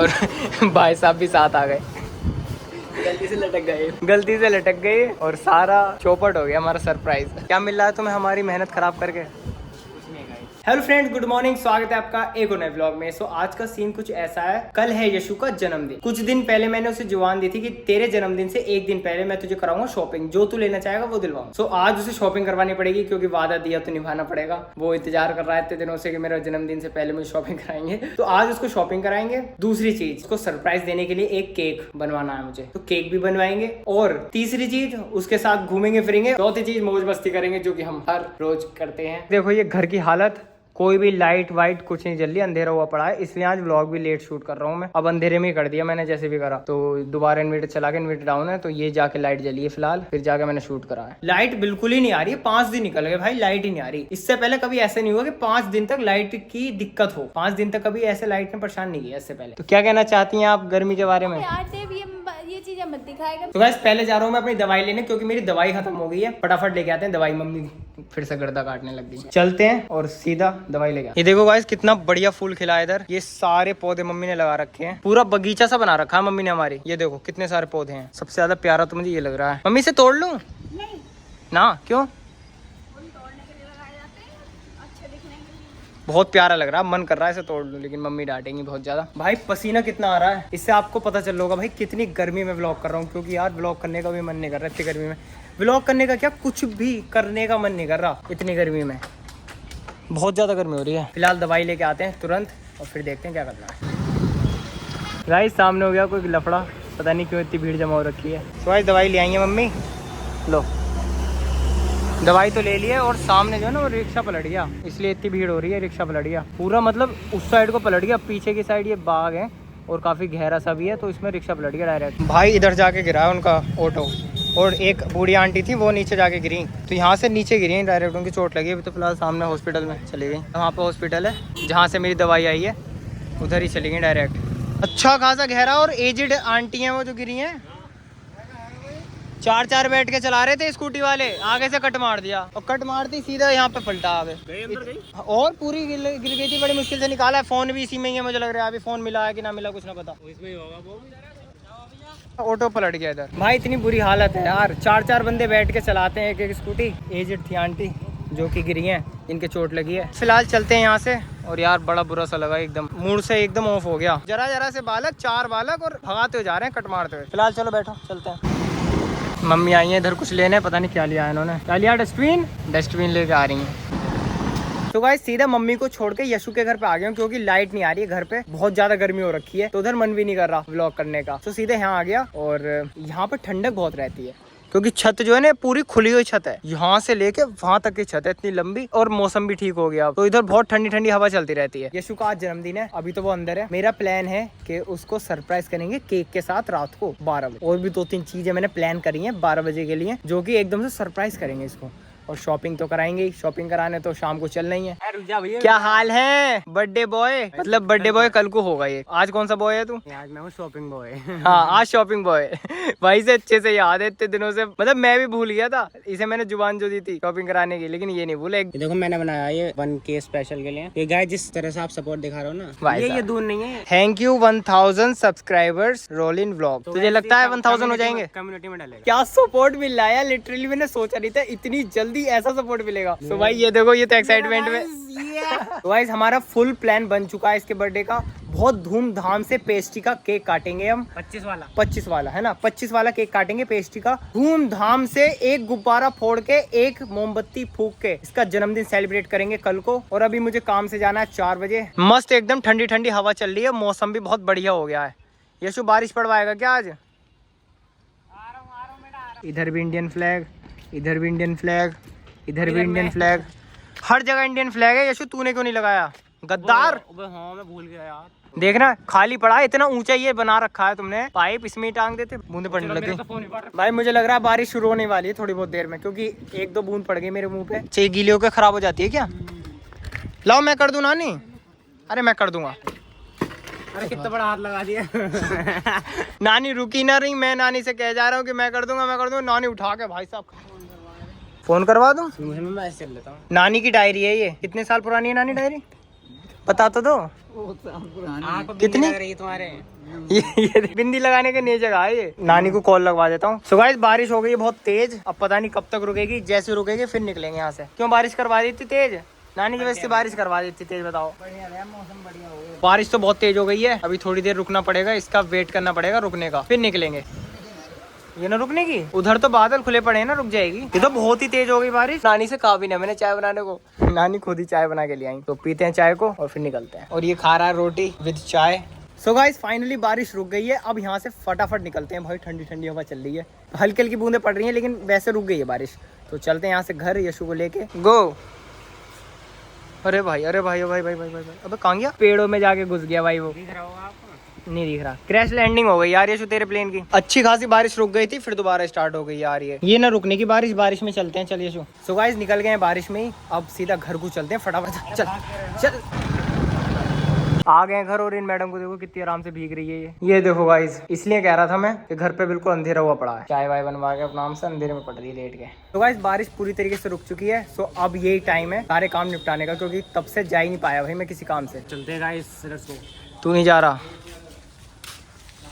और भाई साहब भी साथ आ गए, गलती से लटक गए और सारा चौपट हो गया हमारा सरप्राइज। क्या मिल रहा है तुम्हें हमारी मेहनत खराब करके? हेलो फ्रेंड्स, गुड मॉर्निंग, स्वागत है आपका एक और नए व्लॉग में। सो आज का सीन कुछ ऐसा है, कल है यशु का जन्मदिन। कुछ दिन पहले मैंने उसे जुबान दी थी कि तेरे जन्मदिन से एक दिन पहले मैं तुझे कराऊंगा शॉपिंग, जो तू लेना चाहेगा वो दिलवाऊंगा। सो आज उसे शॉपिंग करवानी पड़ेगी क्योंकि वादा दिया तो निभाना पड़ेगा। वो इंतजार कर रहा है इतने दिनों से कि मेरा जन्मदिन से पहले मुझे शॉपिंग कराएंगे, तो आज उसको शॉपिंग कराएंगे। दूसरी चीज, उसको सरप्राइज देने के लिए एक केक बनवाना है मुझे, तो केक भी बनवाएंगे। और तीसरी चीज, उसके साथ घूमेंगे फिरेंगे। चौथी चीज, मौज मस्ती करेंगे, जो कि हम हर रोज करते हैं। देखो ये घर की हालत, कोई भी लाइट वाइट कुछ नहीं जल रही, अंधेरा हुआ पड़ा है, इसलिए आज व्लॉग भी लेट शूट कर रहा हूँ मैं। अब अंधेरे में ही कर दिया मैंने जैसे भी करा, तो दोबारा इन्वर्टर चला के, इन्वर्टर डाउन है तो ये जाके लाइट जली है फिलहाल, फिर जाके मैंने शूट करा है। लाइट बिल्कुल ही नहीं आ रही है, 5 दिन निकल गए भाई, लाइट ही नहीं आ रही। इससे पहले कभी ऐसे नहीं हुआ कि 5 दिन तक लाइट की दिक्कत हो। 5 दिन तक कभी ऐसे लाइट ने परेशान नहीं किया इससे पहले। तो क्या कहना चाहती हैं आप गर्मी के बारे में? ये चीजें मत दिखाएगा। तो गाइस पहले जा रहा हूँ मैं अपनी दवाई लेने, क्योंकि मेरी दवाई खत्म हो गई है। फटाफट लेके आते हैं दवाई, मम्मी फिर से गर्दा काटने लग गई। चलते हैं और सीधा दवाई लेके। ये देखो गाइस कितना बढ़िया फूल खिला है इधर। ये सारे पौधे मम्मी ने लगा रखे हैं, पूरा बगीचा सा बना रखा है मम्मी ने हमारी। ये देखो कितने सारे पौधे हैं। सबसे ज्यादा प्यारा तो मुझे ये लग रहा है। मम्मी से तोड़ लूं? नहीं ना, क्यों? बहुत प्यारा लग रहा है, मन कर रहा है इसे तोड़ लूं, लेकिन मम्मी डांटेंगी बहुत ज्यादा। भाई पसीना कितना आ रहा है, इससे आपको पता चल होगा भाई कितनी गर्मी में व्लॉग कर रहा हूँ। क्योंकि यार व्लॉग करने का भी मन नहीं कर रहा इतनी गर्मी में। व्लॉग करने का क्या, कुछ भी करने का मन नहीं कर रहा इतनी गर्मी में। बहुत ज्यादा गर्मी हो रही है। फिलहाल दवाई लेके आते हैं तुरंत और फिर देखते हैं क्या करना है। गाइस सामने हो गया कोई लफड़ा, पता नहीं क्यों इतनी भीड़ जमा हो रखी है। तो भाई दवाई ले आई है मम्मी, लो दवाई तो ले ली है। और सामने जो है ना वो रिक्शा पलट गया, इसलिए इतनी भीड़ हो रही है। रिक्शा पलट गया पूरा, मतलब उस साइड को पलट गया, पीछे की साइड ये बाग है और काफी गहरा सा भी है, तो इसमें रिक्शा पलट गया डायरेक्ट। भाई इधर जाके गिरा है उनका ऑटो, और एक बूढ़ी आंटी थी वो नीचे जाके गिरी, तो यहाँ से नीचे गिरी डायरेक्ट, उनकी चोट लगी। अभी तो फिलहाल सामने हॉस्पिटल में चली गई। वहाँ पे हॉस्पिटल है जहाँ से मेरी दवाई आई है, उधर ही चली गई डायरेक्ट। अच्छा खासा गहरा, और एजिड आंटी हैं वो जो गिरी हैं। 4 बैठ के चला रहे थे स्कूटी वाले, आगे से कट मार दिया और कट मारती सीधा यहाँ पे पलटा आगे और पूरी गिर गई थी। बड़ी मुश्किल से निकाला है। फोन भी इसी में ही है, मुझे लग रहा है अभी फोन मिला है कि ना मिला कुछ ना पता। इसमें ही होगा वो। ऑटो पलट गया इधर। भाई इतनी बुरी हालत है यार, 4 बंदे बैठ के चलाते हैं एक स्कूटी। एजेड थी आंटी जो कि गिरी हैं, इनके चोट लगी है। फिलहाल चलते हैं यहाँ से। और यार बड़ा बुरा सा लगा, एकदम मूड से एकदम ऑफ हो गया। जरा से बालक, 4 बालक और भगाते हुए जा रहे हैं, कट मारते हुए। फिलहाल चलो बैठो चलते हैं। मम्मी आई है इधर कुछ लेने, पता नहीं क्या लिया है इन्होंने। क्या लिया? डस्टबिन लेके आ रही हैं। तो गाइस सीधा मम्मी को छोड़ के यशु के घर पे आ गया हूँ, क्योंकि लाइट नहीं आ रही है घर पे, बहुत ज्यादा गर्मी हो रखी है, तो उधर मन भी नहीं कर रहा व्लॉग करने का। तो सीधे यहाँ आ गया, और यहाँ पर ठंडक बहुत रहती है क्योंकि छत जो है ना पूरी खुली हुई छत है, यहाँ से लेके वहां तक की छत है इतनी लंबी, और मौसम भी ठीक हो गया, तो इधर बहुत ठंडी ठंडी हवा चलती रहती है। यशु का आज जन्मदिन है, अभी तो वो अंदर है। मेरा प्लान है कि उसको सरप्राइज करेंगे केक के साथ रात को 12 बजे। और भी 2-3 चीजें मैंने प्लान करी है 12 बजे के लिए, जो की एकदम से सरप्राइज करेंगे इसको। और शॉपिंग तो कराएंगे ही, शॉपिंग कराने तो शाम को चलना ही है। क्या हाल है बर्थडे बॉय? मतलब बर्थडे बॉय कल को होगा ये, आज कौन सा बॉय है तू? आज मैं हूँ शॉपिंग बॉय। हाँ आज शॉपिंग बॉय। वहीं से अच्छे से याद है इतने दिनों से, मतलब मैं भी भूल गया था। इसे मैंने जुबान जो दी थी शॉपिंग कराने की, लेकिन ये नहीं भूला। देखो मैंने बनाया ये 1K स्पेशल के लिए। ये गाइस जिस तरह से आप सपोर्ट दिखा रहे हो ना, ये दूर नहीं है। Thank you 1000 subscribers roll in vlog. तुझे लगता है 1000 हो जाएंगे? कम्युनिटी में डालेगा। क्या सपोर्ट मिल रहा है, लिटरली मैंने सोचा नहीं था इतनी जल्दी ऐसा सपोर्ट मिलेगा। तो भाई ये देखो, ये तो एक्साइटमेंट में। तो गाइस हमारा फुल प्लान बन चुका है इसके बर्थडे का। बहुत धूमधाम से पेस्ट्री का केक काटेंगे हम, 25 वाला है ना, 25 वाला केक काटेंगे पेस्ट्री का धूमधाम से। एक गुब्बारा फोड़ के, एक मोमबत्ती फूक के इसका जन्मदिन सेलिब्रेट करेंगे कल को। और अभी मुझे काम से जाना है 4 बजे। मस्त एकदम ठंडी ठंडी हवा चल रही है, मौसम भी बहुत बढ़िया हो गया है। यशु बारिश पड़वाएगा क्या आज? इधर भी इंडियन फ्लैग, इधर भी इंडियन फ्लैग, इधर भी इंडियन फ्लैग, हर जगह इंडियन फ्लैग है। यशु तूने क्यों नहीं लगाया, गद्दार? हाँ मैं भूल गया यार। देखना खाली पड़ा है, इतना ऊंचा ये बना रखा है तुमने, पाइप इसमें ही टांग देते, बूंदे पड़ने लग गई। भाई मुझे लग रहा है बारिश शुरू होने वाली है थोड़ी बहुत देर में, क्योंकि 1-2 बूंद पड़ गई मेरे मुंह पे। चाहिए गीली होकर खराब हो जाती है क्या? लाओ मैं कर दूं नानी। अरे मैं कर दूंगा। अरे कितना बड़ा हाथ लगा दिया। नानी रुकी ना रही, मैं नानी से कह जा रहा हूँ कि मैं कर दूंगा। नानी उठा के भाई साहब फोन करवा दूं? मैं ऐसे चल लेता हूँ। नानी की डायरी है ये, कितने साल पुरानी है नानी डायरी? बता तो दो कितनी लग रही है तुम्हारे? ये बिंदी लगाने के लिए जगह है ये। नानी को कॉल लगवा देता हूँ। सो गाइस बारिश हो गई है बहुत तेज, अब पता नहीं कब तक रुकेगी। जैसे रुकेगी फिर निकलेंगे यहाँ से। क्यों बारिश करवा दी थी तेज? नानी की वजह से बारिश करवा दी थी तेज, बताओ। मौसम बढ़िया हो गया। बारिश तो बहुत तेज हो गई है, अभी थोड़ी देर रुकना पड़ेगा, इसका वेट करना पड़ेगा रुकने का, फिर निकलेंगे। ये ना रुकने की, उधर तो बादल खुले पड़े हैं ना, रुक जाएगी। ये तो बहुत ही तेज हो गई बारिश। नानी से कहा भी ना मैंने चाय बनाने को, नानी खुद ही चाय बना के ले आई। तो पीते हैं चाय को और फिर निकलते हैं। और ये खा रहा है रोटी विद चाय। सो गाइस फाइनली बारिश रुक गई है, अब यहाँ से फटाफट निकलते हैं। भाई ठंडी ठंडी हवा चल रही है, हल्की हल्की बूंदें पड़ रही हैं, लेकिन वैसे रुक गई है बारिश। तो चलते हैं यहाँ से घर, यशु को लेके गो। अरे भाई अरे भाई भाई भाई भाई भाई, अबे कहाँ गया? पेड़ों में जाके घुस गया भाई वो। दिख रहा होगा आपको? नहीं दिख रहा। क्रैश लैंडिंग हो गई यार यशु तेरे प्लेन की। अच्छी खासी बारिश रुक गई थी, फिर दोबारा स्टार्ट हो गई यार। ये ना रुकने की बारिश, बारिश में चलते हैं। चल यशु। सो गाइस निकल गए हैं बारिश में ही, अब सीधा घर को चलते हैं फटाफट। चल चल आ गए घर। और इन मैडम को देखो कितनी आराम से भीग रही है ये देखो गाइस, इसलिए कह रहा था मैं कि घर पे बिल्कुल अंधेरा हुआ पड़ा है। चाय वाय बनवा के अपना से अंधेरे में पड़ रही है लेट के। तो गाइस बारिश पूरी तरीके से रुक चुकी है। सो अब यही टाइम है सारे काम निपटाने का, क्योंकि तब से जा ही नहीं पाया भाई मैं किसी काम से। चलते हैं गाइस रसो। तू नहीं जा रहा?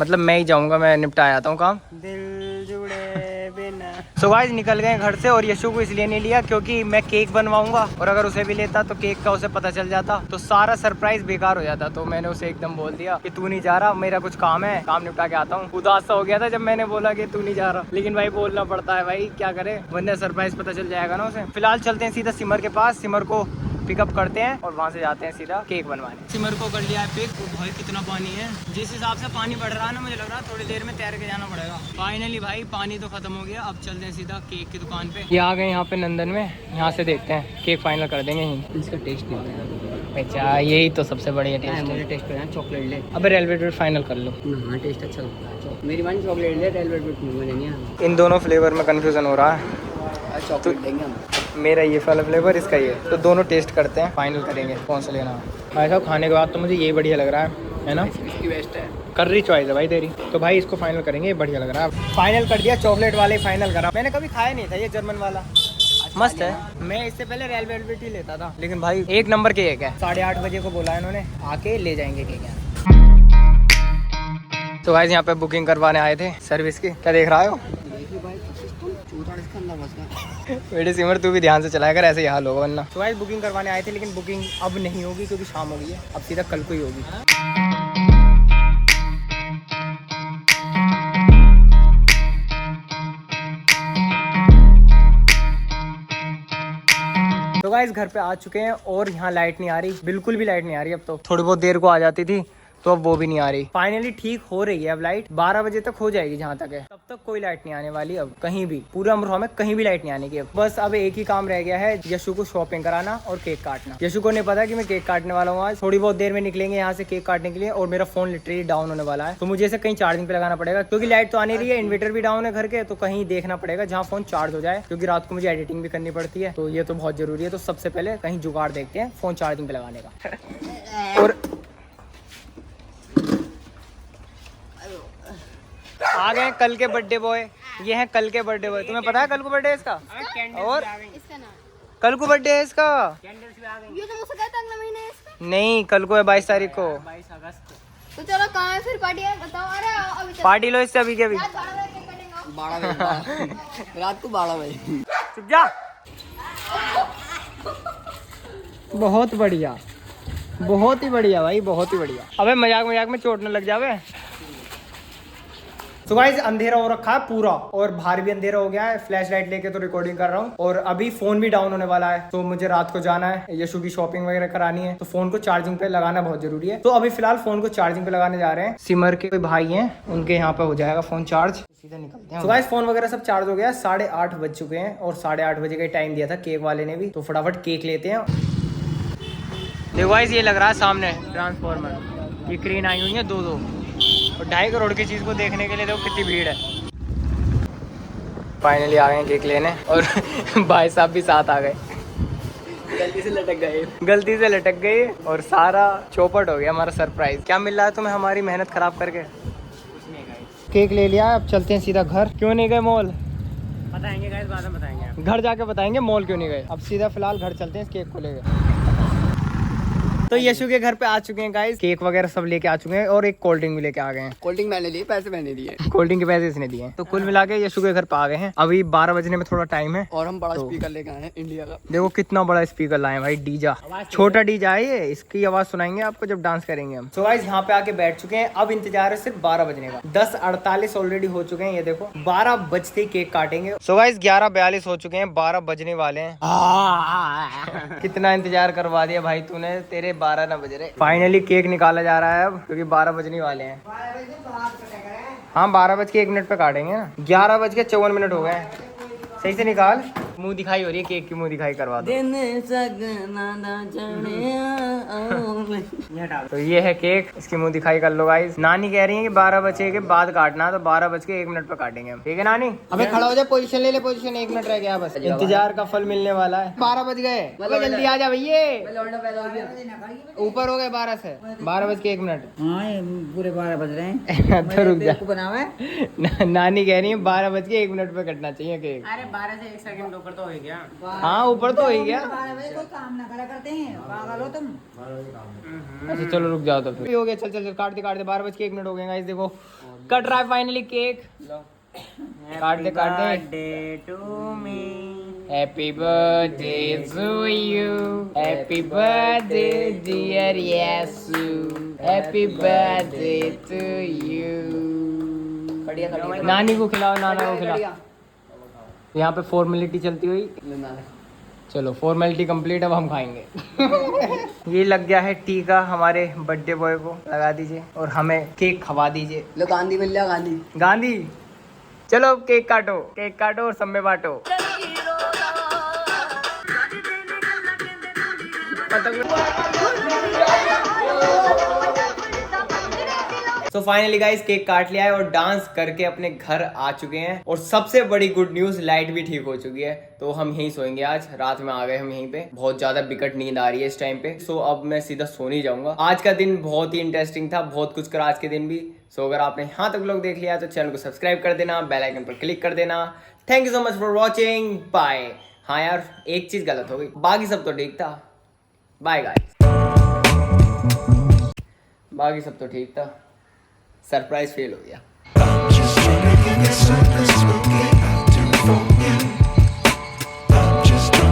मतलब मैं ही जाऊंगा, मैं निपटा आता हूँ काम। दिल जुड़े बिना। सो गाइस निकल गए घर से। और यशु को इसलिए नहीं लिया क्योंकि मैं केक बनवाऊंगा, और अगर उसे भी लेता तो केक का उसे पता चल जाता तो सारा सरप्राइज बेकार हो जाता। तो मैंने उसे एकदम बोल दिया कि तू नहीं जा रहा, मेरा कुछ काम है, काम निपटा के आता हूँ। उदास सा हो गया था जब मैंने बोला कि तू नहीं जा रहा, लेकिन भाई बोलना पड़ता है भाई, क्या करे, वरना सरप्राइज पता चल जाएगा ना उसे। फिलहाल चलते हैं सीधा सिमर के पास, सिमर को पिकअप करते हैं और वहाँ से जाते हैं सीधा केक बनवाने। सिमर को कर लिया है पिक। भाई कितना पानी है, जिस हिसाब से पानी बढ़ रहा है ना, मुझे लग रहा है थोड़ी देर में तैर के जाना पड़ेगा। फाइनली भाई पानी तो खत्म हो गया, अब चलते हैं सीधा केक की दुकान पे। ये आ गए यहाँ पे नंदन में, यहाँ से देखते हैं केक फाइनल कर देंगे यहीं। इसका टेस्ट नहीं अच्छा यही तो सबसे बढ़िया टेस्ट है। मुझे टेस्ट करना है, चॉकलेट ले। अबे रेलवे वेट फाइनल कर लो। हाँ टेस्ट अच्छा लगता है। मेरी मान चॉकलेट ले, रेलवे वेट मुझे नहीं आता। इन दोनों फ्लेवर में कंफ्यूजन हो रहा है। चॉकलेट देंगे हम। मेरा ये वाला फ्लेवर, इसका ये, तो दोनों टेस्ट करते हैं, फाइनल करेंगे कौन सा लेना है। भाई साहब खाने के बाद तो मुझे ये बढ़िया लग रहा है ना, इसकी बेस्ट है। कर्री चॉइस है भाई तेरी। तो भाई इसको फाइनल करेंगे, ये बढ़िया लग रहा है। फाइनल कर दिया, चॉकलेट वाले ही फाइनल करा। मैंने कभी खाया नहीं था ये जर्मन वाला, मस्त है। मैं इससे पहले रेल वेलवेट ही लेता था, लेकिन भाई एक नंबर केक है। 8:30 बजे को बोला है इन्होंने, आके ले जाएंगे केक। तो गाइस यहाँ पे बुकिंग करवाने आए थे सर्विस की। क्या देख रहा हो? बेटे सिमर तू भी ध्यान से चलाया कर, ऐसे ही हाल होगा वरना। तो गाइस बुकिंग करवाने आए थे, लेकिन बुकिंग अब नहीं होगी क्योंकि शाम हो गई है, अब सीधा कल को ही होगी। तो गाइस घर पे आ चुके हैं और यहाँ लाइट नहीं आ रही, बिल्कुल भी लाइट नहीं आ रही। अब तो थोड़ी बहुत देर को आ जाती थी, तो अब वो भी नहीं आ रही। फाइनली ठीक हो रही है अब लाइट, 12 बजे तक हो जाएगी जहाँ तक है। तब तक कोई लाइट नहीं आने वाली अब कहीं भी, पूरा अमरोहा में कहीं भी लाइट नहीं आने की। अब बस अब एक ही काम रह गया है, यशु को शॉपिंग कराना और केक काटना। यशु को नहीं पता कि मैं केक काटने वाला हूँ आज। थोड़ी बहुत देर में निकलेंगे यहाँ से केक काटने के लिए, और मेरा फोन लिटरली डाउन होने वाला है, तो मुझे इसे कहीं चार्जिंग पे लगाना पड़ेगा, क्योंकि लाइट तो आने रही है, इन्वर्टर भी डाउन है घर के। तो कहीं देखना पड़ेगा जहाँ फोन चार्ज हो जाए, क्योंकि रात को मुझे एडिटिंग भी करनी पड़ती है, तो ये तो बहुत जरूरी है। तो सबसे पहले कहीं जुगाड़ देखते हैं फोन चार्जिंग पे लगाने का। और आ गए कल के बर्थडे बॉय, ये है कल के बर्थडे बॉय। तुम्हें पता है कल को बर्थडे है इसका? और इसका नाम कल को बर्थडे है इसका? ये तो मुझसे कहता अगला महीना है इसका। नहीं कल को है 22 तारीख को। 22 अगस्त। तो चलो कहाँ है फिर पार्टी है बताओ। अरे अभी चलो। पार्टी लो इससे अभी के अभी। रात 12 बजे केक कटेंगे। 12 बजे रात को 12 बजे। चुप जा। बहुत बढ़िया, बहुत ही बढ़िया भाई, बहुत ही बढ़िया। अबे मजाक मजाक में चोट न लग जावे। तो गाइस अंधेरा हो रखा है पूरा, और बाहर भी अंधेरा हो गया है। फ्लैश लाइट लेके तो रिकॉर्डिंग कर रहा हूँ, और अभी फोन भी डाउन होने वाला है। तो मुझे रात को जाना है, यशु की शॉपिंग वगैरह करानी है, तो फोन को चार्जिंग पे लगाना बहुत जरूरी है। तो अभी फिलहाल फोन को चार्जिंग पे लगाने जा रहे हैं। सिमर के कोई भाई हैं, उनके यहाँ पे हो जाएगा फोन चार्ज, सीधा निकलते हैं। तो गाइस फोन वगैरह सब चार्ज हो गया, 8:30 बज चुके हैं, और 8:30 बजे का टाइम दिया था केक वाले ने भी। तो फटाफट केक लेते हैं। देखो गाइस ये लग रहा है सामने ट्रांसफॉर्मर, ये क्रेन आई हुई है 2-2, और 2.5 करोड़ की चीज को देखने के लिए देखो कितनी भीड़ है। फाइनली आ गए केक लेने, और भाई साहब भी साथ आ गए। गलती से लटक गए, और सारा चौपट हो गया हमारा सरप्राइज। क्या मिल रहा है तुम्हें हमारी मेहनत खराब करके? केक ले लिया, अब चलते हैं सीधा घर। क्यों नहीं गए मॉल? बताएंगे गाइस, बाद में बताएंगे। घर जाके बताएंगे मॉल क्यों नहीं गए। अब सीधा फिलहाल घर चलते हैं इस केक को लेकर। तो यशु के घर पे आ चुके हैं गाइस, केक वगैरह सब लेके आ चुके हैं और एक कोल्ड ड्रिंक भी लेके आ गए हैं। कोल्ड ड्रिंक मैंने ली, पैसे मैंने दिए। कोल्ड ड्रिंक के पैसे इसने दिए हैं। तो कुल मिला के यशु के घर पे आ गए हैं। अभी 12 बजने में थोड़ा टाइम है और हम बड़ा स्पीकर लेके आए हैं इंडिया का। देखो कितना बड़ा स्पीकर लाए भाई, डीजा, छोटा डीजा है ये, इसकी आवाज सुनाएंगे आपको जब डांस करेंगे हम। सो गाइस यहाँ पे आके बैठ चुके हैं, अब इंतजार है सिर्फ 12 बजने का। 10:48 ऑलरेडी हो चुके हैं, ये देखो 12 बजते केक काटेंगे। सो गाइस 11:42 हो चुके हैं, 12 बजने वाले हैं। कितना इंतजार करवा दिया भाई तूने, तेरे 12 ना बज रहे। फाइनली केक निकाला जा रहा है अब, क्योंकि 12 बजने वाले हैं। हाँ 12:01 पे काटेंगे ना। 11:54 हो गए। सही से निकाल, मुंह दिखाई हो रही है, केक की मुंह दिखाई करवा दो। तो ये है केक, इसकी मुंह दिखाई कर लो गाइस। नानी कह रही है कि 12 बजे के बाद काटना, तो 12:01 पे काटेंगे हम, ठीक है नानी? अबे खड़ा हो जा, पोजीशन ले ले, पोजीशन 1 मिनट रह गया बस, इंतजार का फल मिलने वाला है। 12 बज गए, अबे जल्दी आ जा भैया, ऊपर हो गए 12 से। 12:01। हाँ पूरे 12 बज रहे हैं। तो रुक जा, बनावे नानी कह रही है 12:01 पे कटना चाहिए केक। अरे 12 से 1 सेकंड ऊपर तो हो गया। हाँ ऊपर तो हो ही गया। 12 बजे कोई काम ना करा करते हैं, पागल हो तुम। अच्छा चलो रुक जाओ, तो फिर हो गया। चल चल चल, काट दे 12:01 हो गए गाइस। देखो कट रहा है फाइनली केक, काट दे काट दे। To me happy birthday to you, happy birthday dear Yashu, happy birthday to you. नानी को खिलाओ, नाना को खिलाओ। यहाँ पे फॉर्मेलिटी चलती हुई, चलो फॉर्मेलिटी कंप्लीट, अब हम खाएंगे। ये लग गया है टीका हमारे बर्थडे बॉय को, लगा दीजिए और हमें केक खवा दीजिए। लो गांधी मिल गया, गांधी गांधी चलो केक काटो, केक काटो और सब में बांटो। तो फाइनली गाइस केक काट लिया है और डांस करके अपने घर आ चुके हैं। और सबसे बड़ी गुड न्यूज, लाइट भी ठीक हो चुकी है, तो हम यहीं सोएंगे आज रात में। आ गए हम यहीं पे, बहुत ज्यादा बिकट नींद आ रही है इस टाइम पे। सो अब मैं सीधा सोने जाऊंगा। आज का दिन बहुत ही इंटरेस्टिंग था, बहुत कुछ करा आज के दिन भी। सो अगर आपने यहाँ तक लोग देख लिया तो चैनल को सब्सक्राइब कर देना, बेल आइकन पर क्लिक कर देना। Thank you so much for watching, bye. हाँ यार एक चीज गलत हो गई, बाकी सब तो ठीक था। बाय गाइस, बाकी सब तो ठीक था, सरप्राइज फेल हो गया।